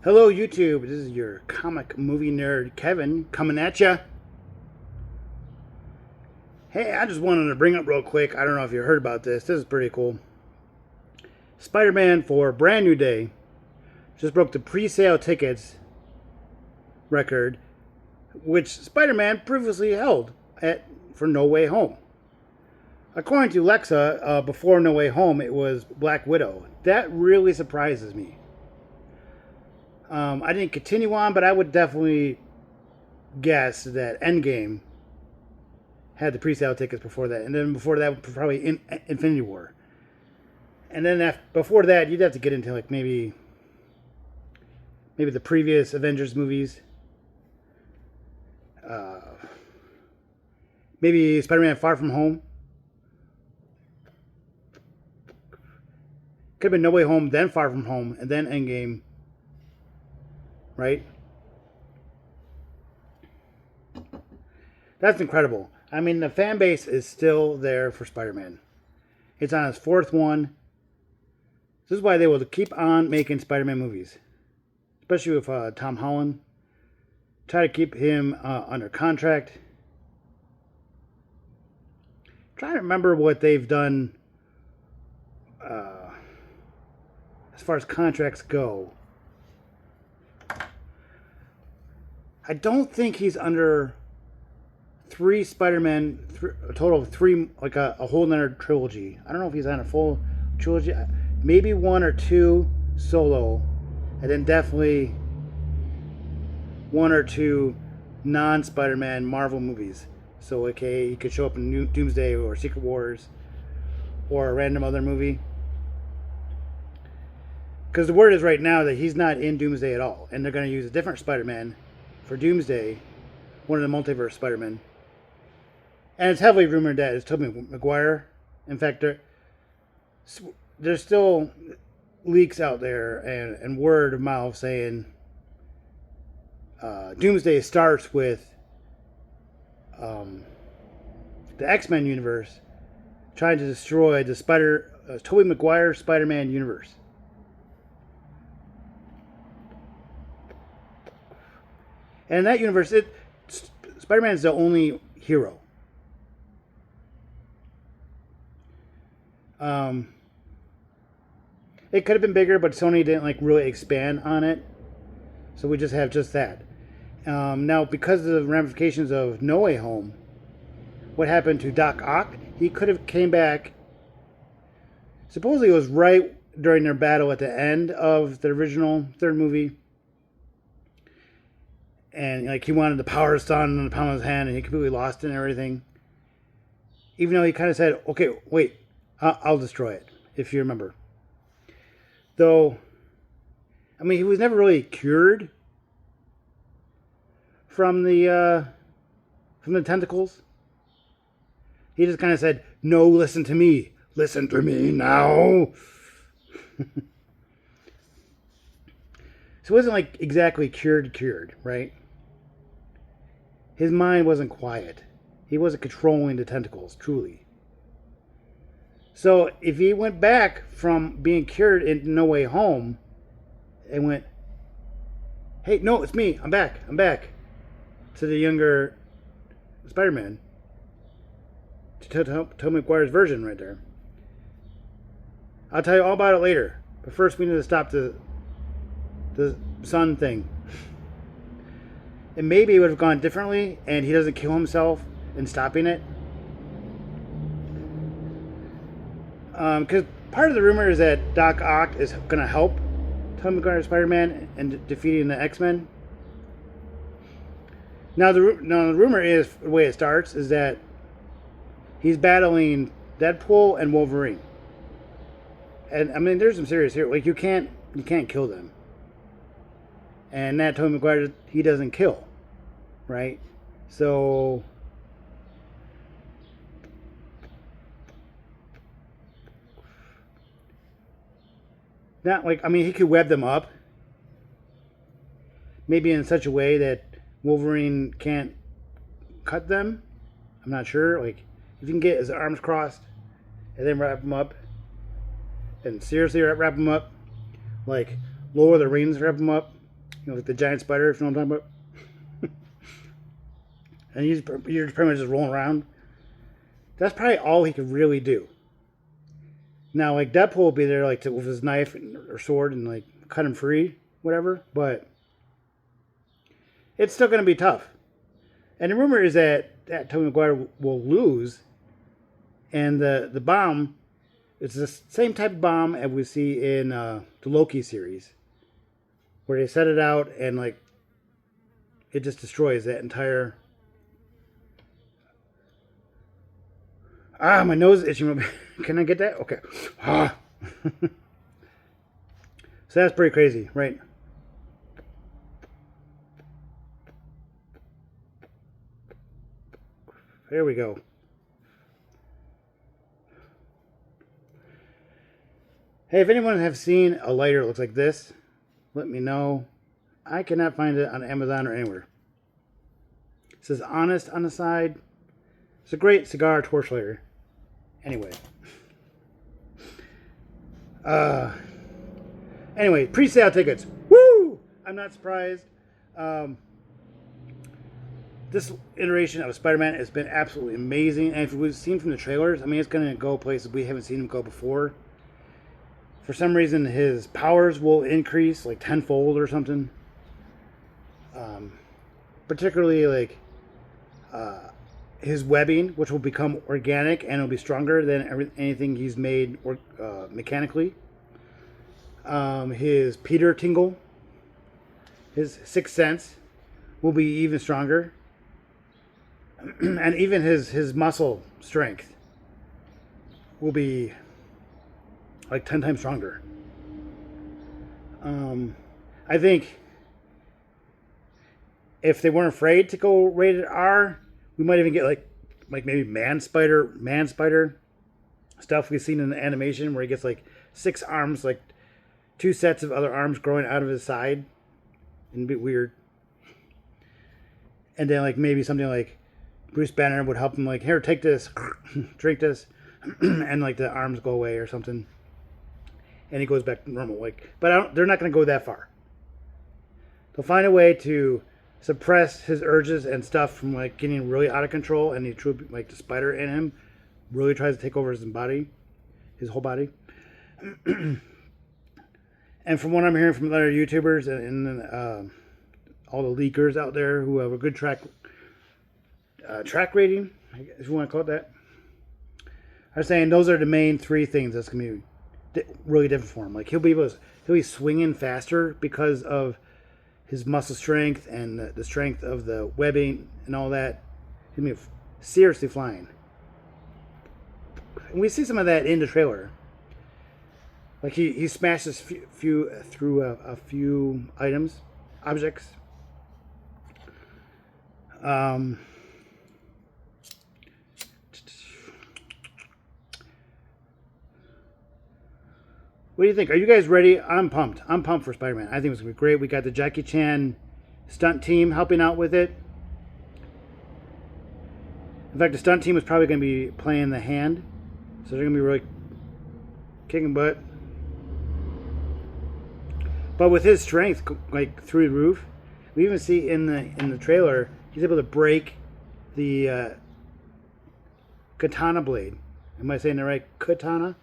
Hello, YouTube. This is your comic movie nerd, Kevin, coming at ya. Hey, I just wanted to bring up real quick. I don't know if you heard about this. This is pretty cool. Spider-Man for Brand New Day just broke the pre-sale tickets record, which Spider-Man previously held for No Way Home. According to Lexa, before No Way Home, it was Black Widow. That really surprises me. I didn't continue on, but I would definitely guess that Endgame had the pre-sale tickets before that, and then before that, probably Infinity War, and then before that, you'd have to get into like maybe the previous Avengers movies, maybe Spider-Man: Far From Home. Could have been No Way Home, then Far From Home, and then Endgame. Right? That's incredible. I mean, the fan base is still there for Spider-Man. It's on its fourth one. This is why they will keep on making Spider-Man movies. Especially with Tom Holland. Try to keep him under contract. Trying to remember what they've done as far as contracts go. I don't think he's under 3 Spider-Man, a total of 3, like a whole nother trilogy. I don't know if he's on a full trilogy. Maybe 1 or 2 solo, and then definitely 1 or 2 non-Spider-Man Marvel movies. So, okay, he could show up in Doomsday or Secret Wars or a random other movie. Because the word is right now that he's not in Doomsday at all, and they're going to use a different Spider-Man for Doomsday, one of the multiverse Spider-Man. And it's heavily rumored that it's Tobey Maguire. In fact, there's still leaks out there and word of mouth saying Doomsday starts with the X-Men universe trying to destroy the Tobey Maguire Spider-Man universe. And in that universe, Spider-Man is the only hero. It could have been bigger, but Sony didn't really expand on it, so we just have that. Now, because of the ramifications of No Way Home, what happened to Doc Ock? He could have came back. Supposedly, it was right during their battle at the end of the original third movie. And he wanted the Power Stone in the palm of his hand, and he completely lost it and everything. Even though he kind of said, "Okay, wait, I'll destroy it," if you remember. Though, I mean, he was never really cured from the tentacles. He just kind of said, "No, listen to me now." So it wasn't exactly cured, right? His mind wasn't quiet. He wasn't controlling the tentacles, truly. So if he went back from being cured in No Way Home and went, "Hey, no, it's me. I'm back. To the younger Spider-Man. To Tobey Maguire's version right there. I'll tell you all about it later. But first we need to stop the sun thing. And maybe it would have gone differently, and he doesn't kill himself in stopping it. Because part of the rumor is that Doc Ock is going to help Tobey Maguire Spider-Man in defeating the X-Men. Now the rumor is, the way it starts, is that he's battling Deadpool and Wolverine. And I mean, there's some serious here. You can't kill them. And that Tobey Maguire, he doesn't kill, right? So not he could web them up, maybe in such a way that Wolverine can't cut them. I'm not sure. If you can get his arms crossed and then wrap them up, and seriously wrap them up, Lord of the Rings wrap them up, like the giant spider, if you know what I'm talking about. And you're pretty much just rolling around. That's probably all he could really do. Now, like, Deadpool will be there, like, with his knife or sword and, like, cut him free, whatever. But it's still going to be tough. And the rumor is that Tobey Maguire will lose. And the bomb, it's the same type of bomb as we see in the Loki series. Where they set it out and, like, it just destroys that entire... my nose is itching. Can I get that? Okay. So that's pretty crazy, right? There we go. Hey, if anyone has seen a lighter that looks like this, let me know. I cannot find it on Amazon or anywhere. It says Honest on the side. It's a great cigar torch lighter. Anyway. Anyway, pre-sale tickets. Woo! I'm not surprised. This iteration of Spider-Man has been absolutely amazing. And if we've seen from the trailers, I mean, it's going to go places we haven't seen him go before. For some reason, his powers will increase like tenfold or something. Particularly, like, his webbing, which will become organic and it'll be stronger than anything he's made mechanically. His Peter tingle, his sixth sense, will be even stronger. And even his muscle strength will be like 10 times stronger. I think if they weren't afraid to go rated R, we might even get like maybe man spider stuff we've seen in the animation where he gets like 6 arms, like 2 sets of other arms growing out of his side. And a bit weird. And then like maybe something like Bruce Banner would help him, like, here, take this, drink this, and like the arms go away or something. And he goes back to normal. Like, but they're not going to go that far. They'll find a way to suppress his urges and stuff from like getting really out of control, and like the spider in him really tries to take over his body, his whole body. And from what I'm hearing from other YouTubers and all the leakers out there who have a good track rating, if you want to call it that, are saying those are the main 3 things that's going to be really different for him. Like he'll be swinging faster because of his muscle strength and the strength of the webbing and all that. He'll be seriously flying. And we see some of that in the trailer. Like he smashes through a few objects. What do you think? Are you guys ready? I'm pumped. I'm pumped for Spider-Man. I think it's going to be great. We got the Jackie Chan stunt team helping out with it. In fact, the stunt team is probably going to be playing the hand. So they're going to be really kicking butt. But with his strength, like through the roof, we even see in the trailer, he's able to break the katana blade. Am I saying the right? Katana?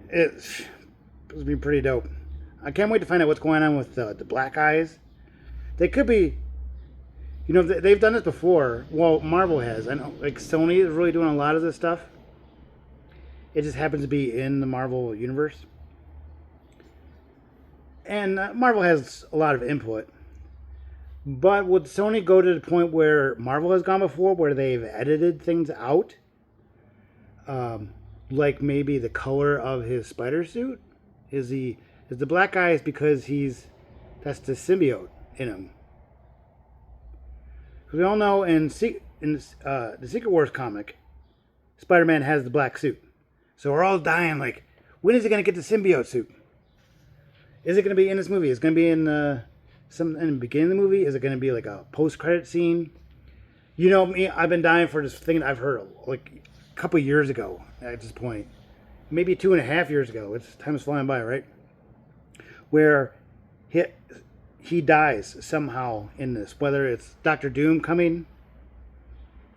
It's supposed to be pretty dope. I can't wait to find out what's going on with the black eyes. They could be, they've done this before. Well, Marvel has. I know, like Sony is really doing a lot of this stuff. It just happens to be in the Marvel universe. And Marvel has a lot of input. But would Sony go to the point where Marvel has gone before, where they've edited things out? Like maybe the color of his spider suit? Is the black eyes because that's the symbiote in him? Because we all know in the Secret Wars comic, Spider-Man has the black suit. So we're all dying like, when is he going to get the symbiote suit? Is it going to be in this movie? Is it going to be in the beginning of the movie? Is it going to be like a post-credit scene? You know me, I've been dying for this thing that I've heard like a couple years ago at this point. Maybe 2.5 years ago. Time is flying by, right? where he he dies somehow in this. Whether it's Doctor Doom coming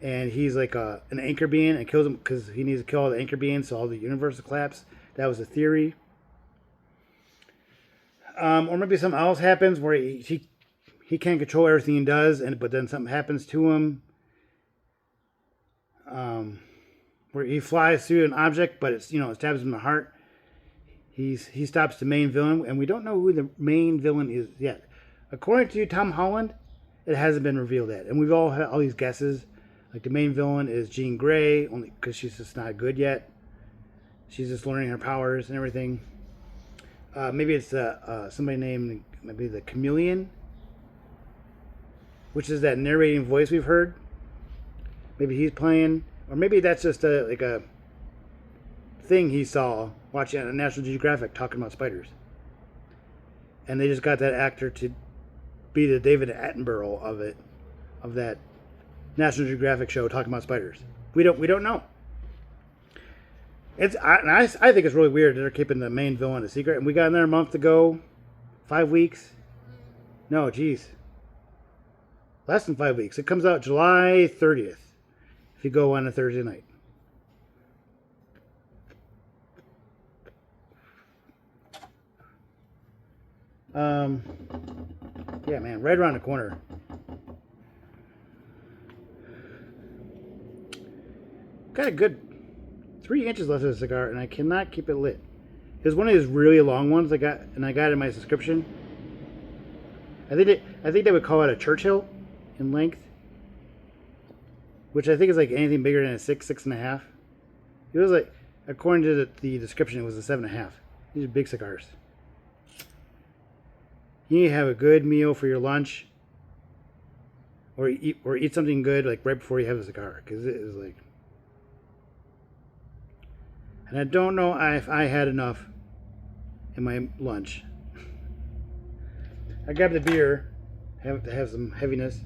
and he's like an anchor being and kills him because he needs to kill all the anchor beings so all the universe will collapse. That was a theory. Or maybe something else happens where he can't control everything he does, but then something happens to him. Where he flies through an object, but it's it stabs him in the heart. He stops the main villain, and we don't know who the main villain is yet. According to Tom Holland, it hasn't been revealed yet, and we've all had all these guesses. Like the main villain is Jean Grey, only because she's just not good yet. She's just learning her powers and everything. Maybe it's somebody named maybe the Chameleon, which is that narrating voice we've heard. Maybe he's playing, or maybe that's just a thing he saw watching on National Geographic talking about spiders, and they just got that actor to be the David Attenborough of that National Geographic show talking about spiders. We don't know. I think it's really weird that they're keeping the main villain a secret, and we got another month to go. 5 weeks. No, geez. Less than 5 weeks. It comes out July 30th. If you go on a Thursday night. Yeah, man, right around the corner. Got a good 3 inches left of the cigar, and I cannot keep it lit. It was one of these really long ones I got it in my subscription. I think they would call it a Churchill in length, which I think is like anything bigger than a 6.5. It was like, according to the description, it was a 7.5. These are big cigars. You need to have a good meal for your lunch, or eat something good like right before you have a cigar, because it is like. And I don't know if I had enough in my lunch. I grabbed the beer, have to have some heaviness.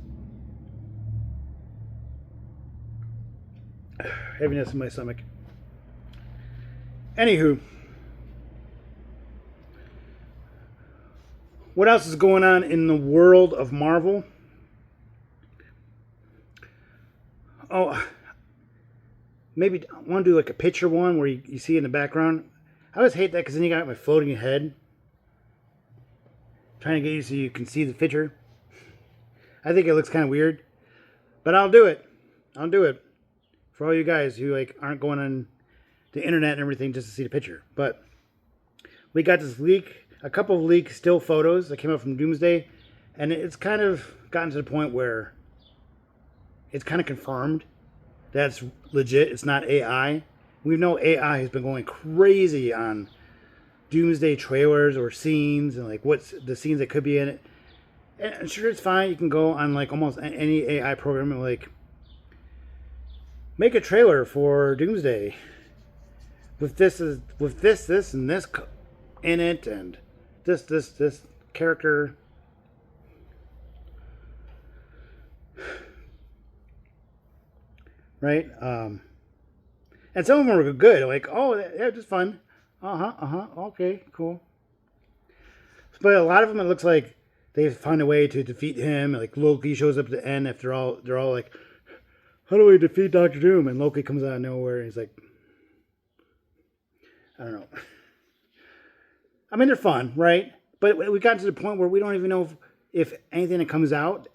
Heaviness in my stomach. Anywho, what else is going on in the world of Marvel? Oh, maybe I want to do like a picture one where you see in the background. I always hate that because then you got my floating head. Trying to get you so you can see the picture. I think it looks kind of weird. But I'll do it. I'll do it. For all you guys who like aren't going on the internet and everything just to see the picture. But we got this leak, a couple of leaked still photos that came out from Doomsday. And it's kind of gotten to the point where it's kind of confirmed that's legit. It's not AI. We know AI has been going crazy on Doomsday trailers or scenes and like what's the scenes that could be in it. And sure, it's fine. You can go on like almost any AI program and like make a trailer for Doomsday with this, and this in it, and this character. Right? And some of them were good. Like, oh, yeah, just fun. Okay, cool. But a lot of them, it looks like they find a way to defeat him. Like Loki shows up at the end after they're all like, how do we defeat Doctor Doom? And Loki comes out of nowhere and he's like, I don't know. I mean, they're fun, right? But we got to the point where we don't even know if anything that comes out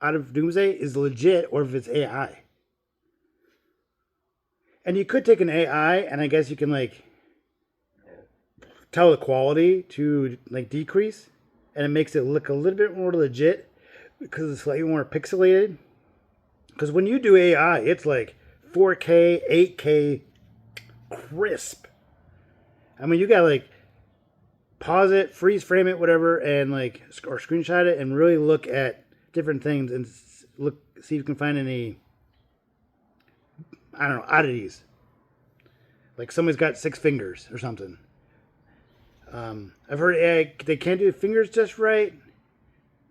of Doomsday is legit or if it's AI. And you could take an AI and I guess you can like tell the quality to like decrease, and it makes it look a little bit more legit because it's slightly more pixelated. Because when you do AI, it's like 4K, 8K, crisp. I mean, you gotta like pause it, freeze frame it, whatever, and like or screenshot it and really look at different things and see if you can find any, I don't know, oddities. Like somebody's got 6 fingers or something. I've heard they can't do fingers just right,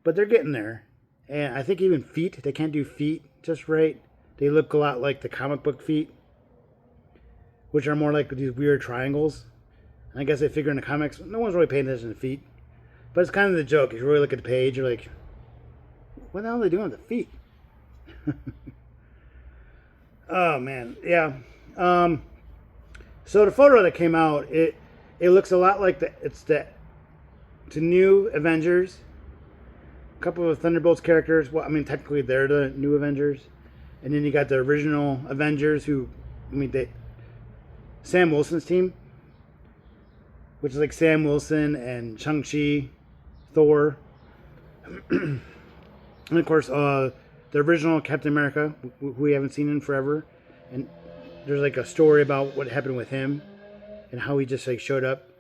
but they're getting there. And I think even feet, they can't do feet just right. They look a lot like the comic book feet, which are more like these weird triangles. And I guess they figure in the comics, no one's really paying attention to feet. But it's kind of the joke. If you really look at the page, you're like, what the hell are they doing with the feet? Oh, man. Yeah. So the photo that came out, it looks a lot like the new Avengers. A couple of Thunderbolts characters. Well, I mean, technically they're the new Avengers. And then you got the original Avengers Sam Wilson's team. Which is like Sam Wilson and Shang-Chi, Thor. And of course, the original Captain America, who we haven't seen in forever. And there's like a story about what happened with him and how he just like showed up.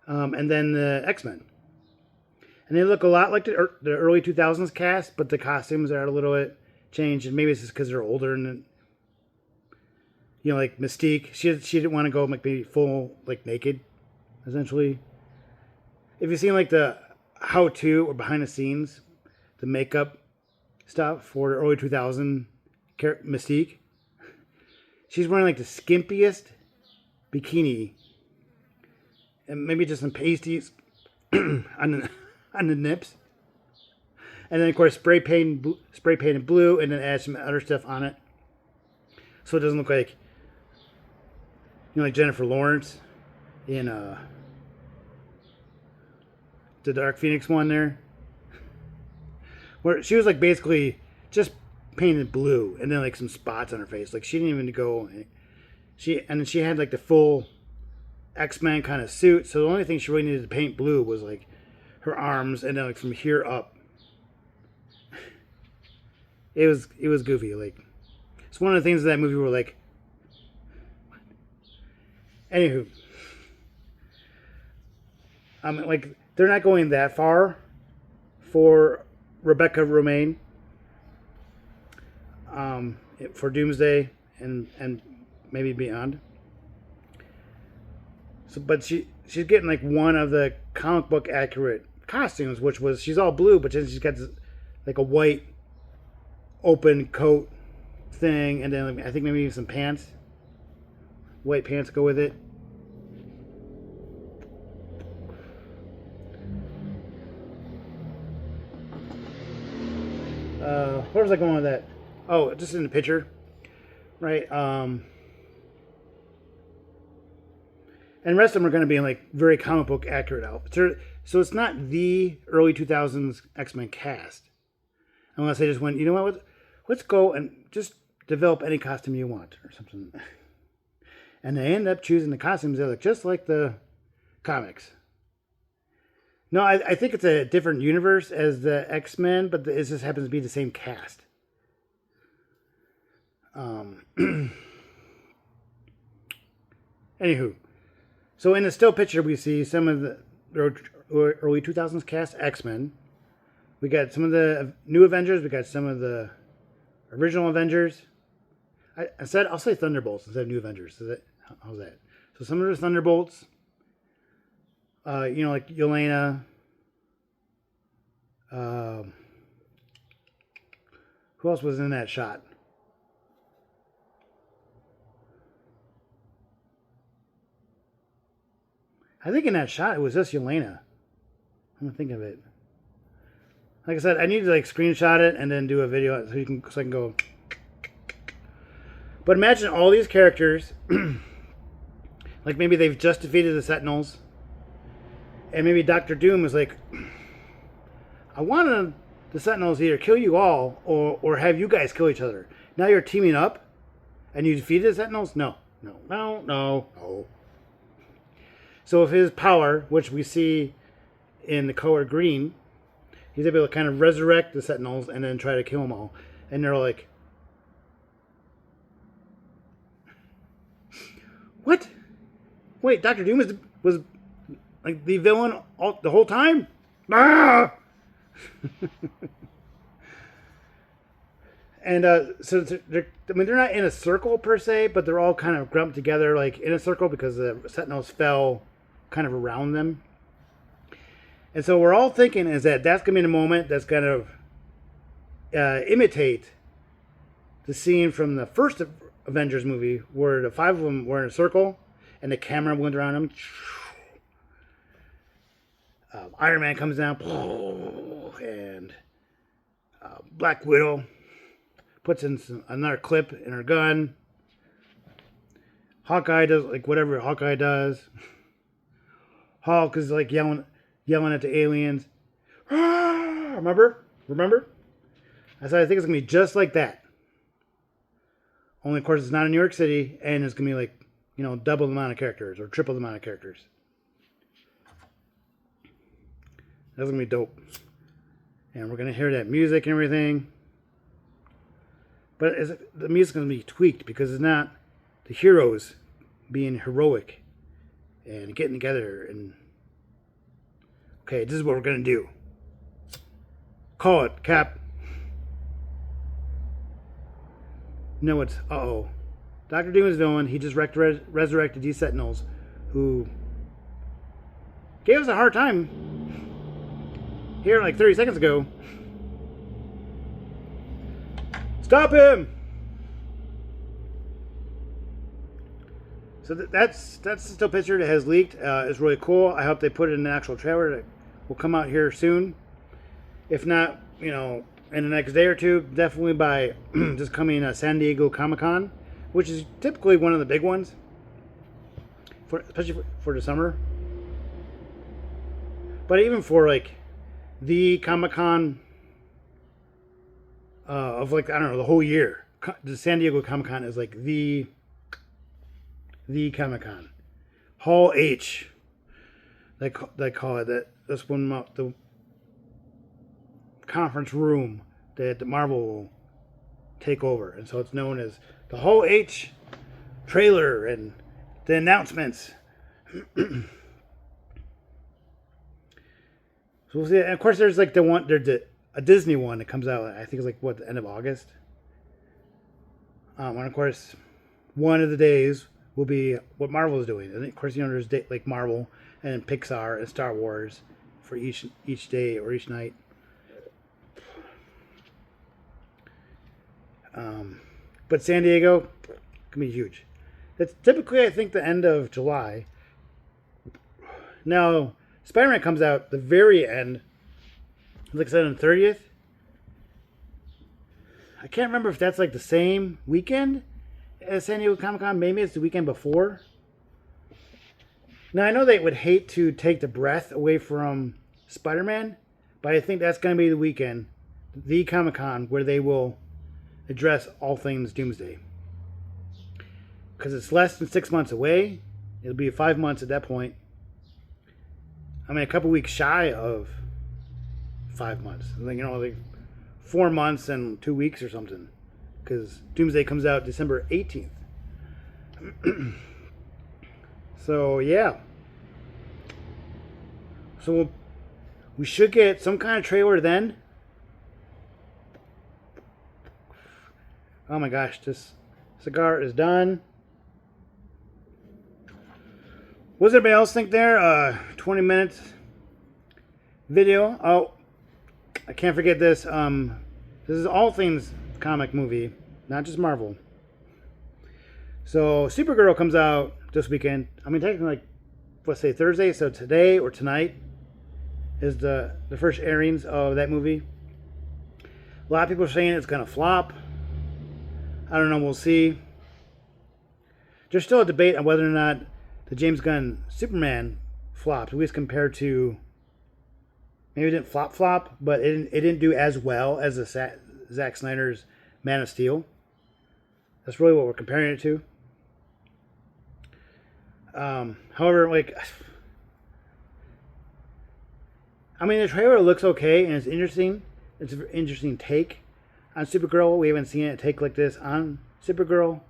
And then the X-Men. And they look a lot like the early 2000s cast, but the costumes are a little bit changed. And maybe it's just because they're older and, like Mystique, she didn't want to go like maybe full like naked, essentially. If you've seen like the how-to or behind the scenes, the makeup stuff for the early 2000 Mystique, she's wearing like the skimpiest bikini, and maybe just some pasties on the nips, and then of course spray painted blue, and then add some other stuff on it, so it doesn't look like like Jennifer Lawrence in the Dark Phoenix one there, where she was like basically just painted blue and then like some spots on her face. Like she didn't even go. She had like the full X-Men kind of suit. So the only thing she really needed to paint blue was like her arms, and then like from here up. It was goofy. Like it's one of the things in that movie where like. Anywho, like they're not going that far for Rebecca Romijn, for Doomsday and maybe beyond. So, but she's getting like one of the comic book accurate costumes, which was she's all blue, but then she's got this, like a white open coat thing, and then I think maybe some pants, white pants go with it. Where was I going with that? Oh, just in the picture, right? And the rest of them are going to be in like very comic book accurate outfits. So it's not the early 2000s X-Men cast. Unless they just went, you know what? Let's go and just develop any costume you want or something. And they end up choosing the costumes that look just like the comics. No, I think it's a different universe as the X-Men, but it just happens to be the same cast. Anywho, so in the still picture, we see some of the early 2000s cast X-Men. We got some of the new Avengers. We got some of the original Avengers. I'll say Thunderbolts instead of new Avengers. How's that? So some of the Thunderbolts. Like Yelena. Who else was in that shot? I think in that shot it was just Yelena. I'm gonna think of it. Like I said, I need to like screenshot it and then do a video so I can go. But imagine all these characters, like maybe they've just defeated the Sentinels. And maybe Doctor Doom was like, I wanted the Sentinels either kill you all or have you guys kill each other. Now you're teaming up and you defeated the Sentinels? No. So with his power, which we see in the color green, he's able to kind of resurrect the Sentinels and then try to kill them all. And they're like, what? Wait, Doctor Doom was like the villain the whole time? Ah! And so they're not in a circle per se, but they're all kind of grumped together, like in a circle because the Sentinels fell kind of around them. And so we're all thinking is that's going to be the moment that's going to imitate the scene from the first Avengers movie where the five of them were in a circle and the camera went around them. Iron Man comes down and Black Widow puts in another clip in her gun. Hawkeye does like whatever Hawkeye does. Hulk is like yelling at the aliens. Remember? I said I think it's gonna be just like that. Only of course it's not in New York City, and it's gonna be like, double the amount of characters or triple the amount of characters. That's gonna be dope. And we're gonna hear that music and everything. But the music's gonna be tweaked because it's not the heroes being heroic and getting together and okay, this is what we're gonna do. Call it, Cap. No, it's Dr. Doom is villain. He just resurrected these Sentinels, who gave us a hard time here like 30 seconds ago. Stop him! So that's the still picture that has leaked. It's really cool. I hope they put it in an actual trailer that will come out here soon. If not, in the next day or two, definitely by this coming San Diego Comic-Con, which is typically one of the big ones, especially for the summer. But even for like the Comic-Con of like, I don't know, the whole year, the San Diego Comic-Con is like the Comic-Con. Hall H, they call it. That's one the conference room that the Marvel will take over, and so it's known as the Hall H trailer and the announcements. So we'll see. And of course, there's like there's a Disney one that comes out. I think it's like the end of August. And of course, one of the days will be what Marvel is doing. And of course, there's like Marvel and Pixar and Star Wars for each day or each night. But San Diego can be huge. It's typically, I think, the end of July. Now, Spider-Man comes out the very end, like I said, on the 30th. I can't remember if that's like the same weekend as San Diego Comic-Con. Maybe it's the weekend before. Now, I know they would hate to take the breath away from Spider-Man, but I think that's going to be the weekend, the Comic-Con, where they will address all things Doomsday. Because it's less than 6 months away. It'll be 5 months at that point. I mean, a couple weeks shy of 5 months. Like 4 months and 2 weeks or something. Because Doomsday comes out December 18th. So, yeah. So, we should get some kind of trailer then. Oh my gosh, this cigar is done. What does everybody else think there? 20 minutes video. Oh, I can't forget this. This is all things comic movie, not just Marvel. So Supergirl comes out this weekend. I mean, technically, like, let's say Thursday. So today or tonight is the first airings of that movie. A lot of people are saying it's gonna flop. I don't know. We'll see. There's still a debate on whether or not the James Gunn Superman flopped, at least compared to, maybe it didn't flop, but it didn't do as well as the Zack Snyder's Man of Steel. That's really what we're comparing it to. However, like, I mean, the trailer looks okay and it's interesting. It's an interesting take on Supergirl. We haven't seen a take like this on Supergirl.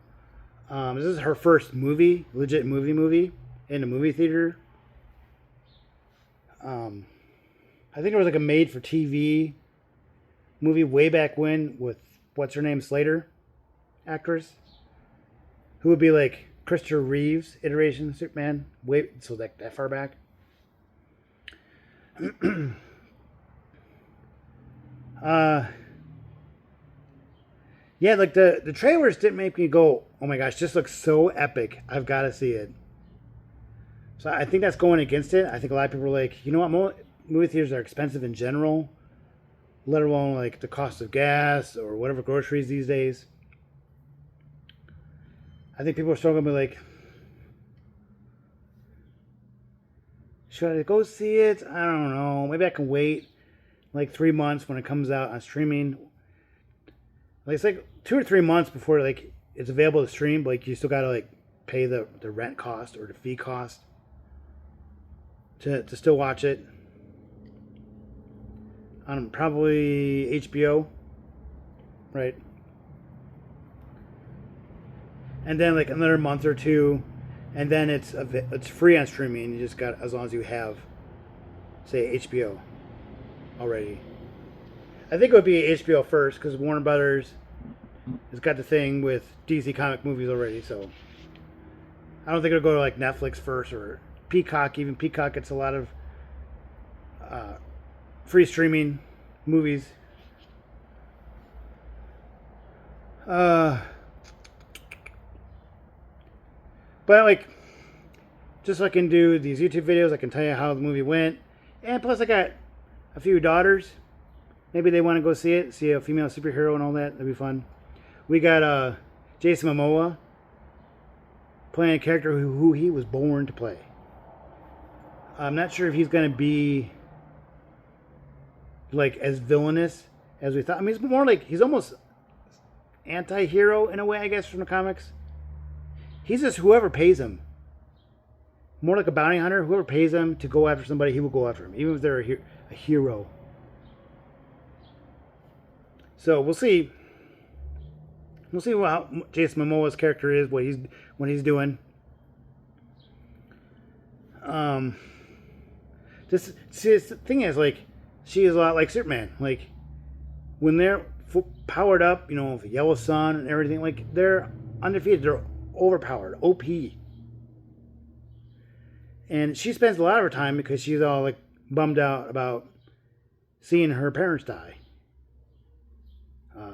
This is her first movie, legit movie in a movie theater. I think it was like a made-for-TV movie way back when with what's her name, Slater, actress, who would be like Christopher Reeve's iteration of Superman. So like that far back. Yeah, like the trailers didn't make me go, oh my gosh, just looks so epic. I've got to see it. So I think that's going against it. I think a lot of people are like, you know what, movie theaters are expensive in general, let alone like the cost of gas or whatever groceries these days. I think people are still gonna be like, should I go see it? I don't know. Maybe I can wait like 3 months when it comes out on streaming. Like it's like 2 or 3 months before like it's available to stream, but like you still gotta like pay the rent cost or the fee cost to still watch it on probably HBO, right? And then like another month or two, and then it's free on streaming. You just got, as long as you have, say, HBO already. I think it would be HBO first because Warner Brothers has got the thing with DC comic movies already. So I don't think it'll go to like Netflix first or Peacock. Even Peacock gets a lot of free streaming movies. But like, just so I can do these YouTube videos, I can tell you how the movie went, and plus I got a few daughters. Maybe they want to go see it, see a female superhero and all that. That'd be fun. We got Jason Momoa playing a character who he was born to play. I'm not sure if he's going to be like as villainous as we thought. I mean, he's more like, he's almost anti-hero in a way, I guess, from the comics. He's just whoever pays him. More like a bounty hunter. Whoever pays him to go after somebody, he will go after him, even if they're a hero. So we'll see. We'll see how Jason Momoa's character is, what he's doing. The thing is, like, she is a lot like Superman. Like, when they're powered up, you know, the yellow sun and everything, like, they're undefeated. They're overpowered, OP. And she spends a lot of her time because she's all like bummed out about seeing her parents die,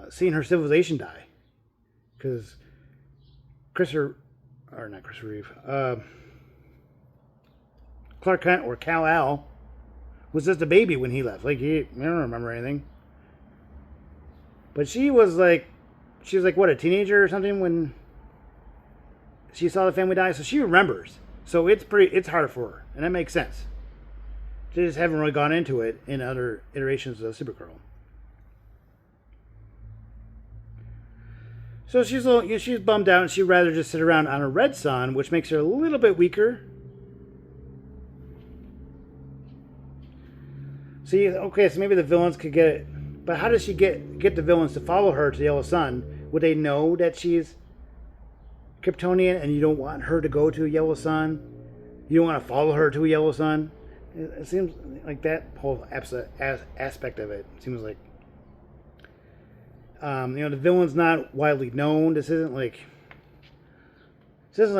seeing her civilization die, because Clark Kent or Kal-El was just a baby when he left. Like I don't remember anything. But she was like what, a teenager or something when she saw the family die, so she remembers. So it's hard for her, and that makes sense. They just haven't really gone into it in other iterations of Supergirl. So she's bummed out, and she'd rather just sit around on a red sun, which makes her a little bit weaker. See, okay, so maybe the villains could get it, but how does she get the villains to follow her to the Yellow Sun? Would they know that she's Kryptonian and you don't want her to go to a yellow sun? You don't want to follow her to a yellow sun? It seems like that whole aspect of it seems like, the villain's not widely known. This isn't like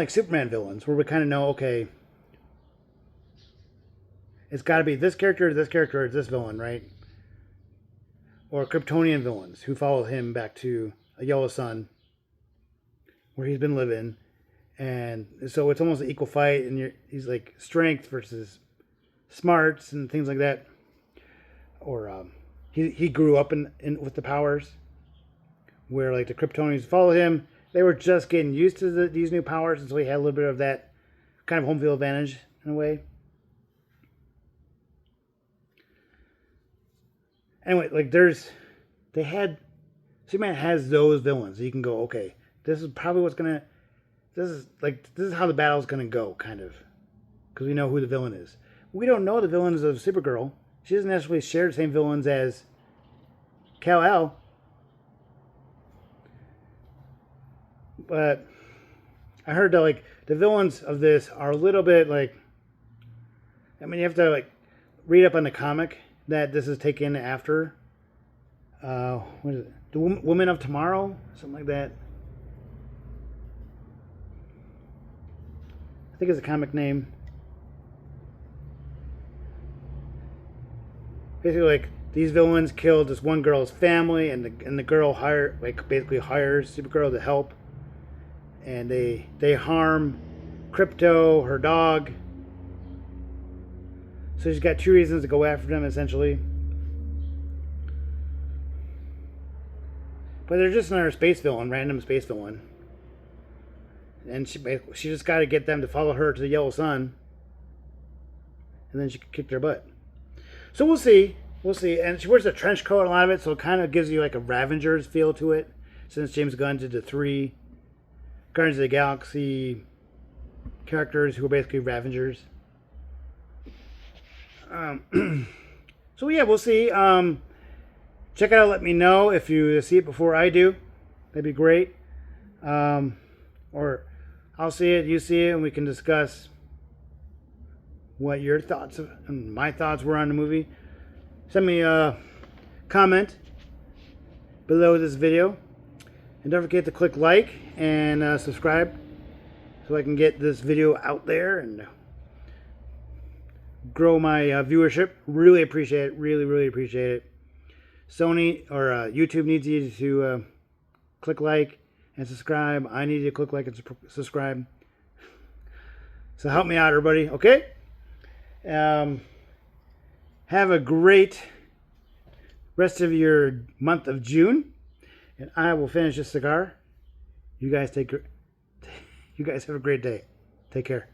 Superman villains where we kind of know, okay, it's got to be this character, or this villain, right? Or Kryptonian villains who follow him back to a yellow sun where he's been living, and so it's almost an equal fight, and he's like strength versus smarts and things like that. Or he grew up in with the powers, where like the Kryptonians follow him. They were just getting used to these new powers, and so he had a little bit of that kind of home field advantage in a way. Anyway, like Superman has those villains. You can go, okay, this is probably this is how the battle's gonna go, kind of, because we know who the villain is. We don't know the villains of Supergirl. She doesn't necessarily share the same villains as Kal-El, but I heard that like the villains of this are a little bit like, I mean, you have to like read up on the comic that this is taken after. What is it? The Woman of Tomorrow, something like that. I think it's a comic name. Basically, like, these villains killed this one girl's family, and the girl basically hires Supergirl to help. and they harm Crypto, her dog. So she's got two reasons to go after them, essentially. But they're just another space villain, random space villain. And she just got to get them to follow her to the Yellow Sun. And then she can kick their butt. So we'll see. We'll see. And she wears a trench coat, a lot of it, so it kind of gives you like a Ravengers feel to it. Since James Gunn did the 3 Guardians of the Galaxy characters who are basically Ravengers. So yeah, we'll see. Check it out. Let me know if you see it before I do. That'd be great. Or I'll see it, you see it, and we can discuss what your thoughts and my thoughts were on the movie. Send me a comment below this video. And don't forget to click like and subscribe so I can get this video out there and grow my viewership. Really appreciate it. Really, really appreciate it. Sony or YouTube needs you to click like and subscribe. I need you to click like and subscribe. So help me out, everybody. Okay? Have a great rest of your month of June. And I will finish this cigar. You guys have a great day. Take care.